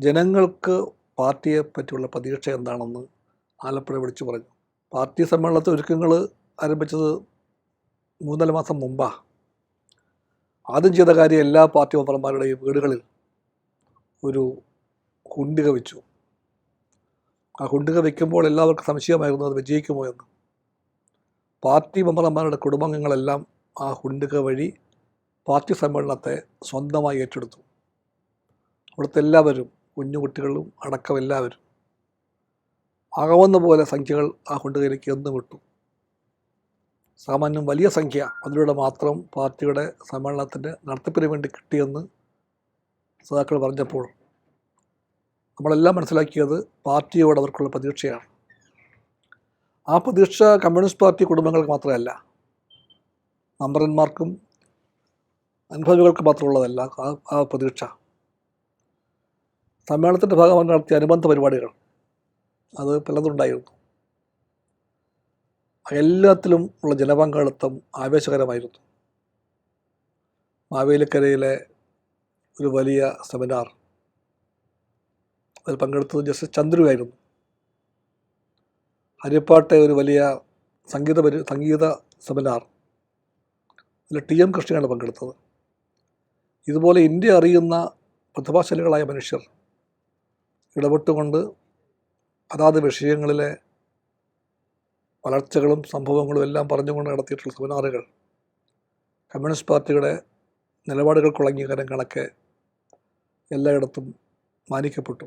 ജനങ്ങൾക്ക് പാർട്ടിയെ പറ്റിയുള്ള പ്രതീക്ഷ എന്താണെന്ന് ആലപ്പുഴ വിളിച്ചു പറഞ്ഞു. പാർട്ടി സമ്മേളനത്തെ ഒരുക്കങ്ങൾ ആരംഭിച്ചത് 3-4 മാസം മുമ്പാണ്. ആദ്യം ചെയ്ത കാര്യം എല്ലാ പാർട്ടി മെമ്പർമാരുടെയും വീടുകളിൽ ഒരു കുണ്ടിക വെച്ചു. ആ കുണ്ടിക വയ്ക്കുമ്പോൾ എല്ലാവർക്കും സംശയമായിരുന്നു അത് വിജയിക്കുമോ എന്ന്. പാർട്ടി മെമ്പർമാരുടെ കുടുംബാംഗങ്ങളെല്ലാം ആ കുണ്ടിക വഴി പാർട്ടി സമ്മേളനത്തെ സ്വന്തമായി ഏറ്റെടുത്തു. അവിടുത്തെ എല്ലാവരും, കുഞ്ഞുകുട്ടികളും അടക്കം എല്ലാവരും ആകാവുന്ന പോലെ സംഖ്യകൾ ആ കുണ്ടികയിലേക്ക് എന്നും വിട്ടു. സാമാന്യം വലിയ സംഖ്യ അതിലൂടെ മാത്രം പാർട്ടിയുടെ സമ്മേളനത്തിൻ്റെ നടത്തിപ്പിന് വേണ്ടി കിട്ടിയെന്ന് സഖാക്കൾ പറഞ്ഞപ്പോൾ നമ്മളെല്ലാം മനസ്സിലാക്കിയത് പാർട്ടിയോട് അവർക്കുള്ള പ്രതീക്ഷയാണ്. ആ പ്രതീക്ഷ കമ്മ്യൂണിസ്റ്റ് പാർട്ടി കുടുംബങ്ങൾക്ക് മാത്രമല്ല, മെമ്പർമാർക്കും അനുഭവികൾക്ക് മാത്രമുള്ളതല്ല. ആ പ്രതീക്ഷ സമ്മേളനത്തിൻ്റെ ഭാഗമായി നടത്തിയ അനുബന്ധ പരിപാടികൾ അത് പലതുണ്ടായിരുന്നു. എല്ലാത്തിലും ഉള്ള ജനപങ്കാളിത്തം ആവേശകരമായിരുന്നു. മാവേലിക്കരയിലെ ഒരു വലിയ സെമിനാർ, അതിൽ പങ്കെടുത്തത് ജസ്റ്റിസ് ചന്ദ്രുവായിരുന്നു. ഹരിപ്പാട്ടെ ഒരു വലിയ സംഗീത സെമിനാർ, അതിൽ TM കൃഷ്ണയാണ് പങ്കെടുത്തത്. ഇതുപോലെ ഇന്ത്യ അറിയുന്ന പ്രതിഭാശാലികളായ മനുഷ്യർ ഇടപെട്ടുകൊണ്ട് അതാത് വിഷയങ്ങളിലെ വളർച്ചകളും സംഭവങ്ങളും എല്ലാം പറഞ്ഞുകൊണ്ട് നടത്തിയിട്ടുള്ള സെമിനാറുകൾ കമ്മ്യൂണിസ്റ്റ് പാർട്ടിയുടെ നിലപാടുകൾക്കുള്ള അംഗീകാരം കണക്കെ എല്ലായിടത്തും മാനിക്കപ്പെട്ടു.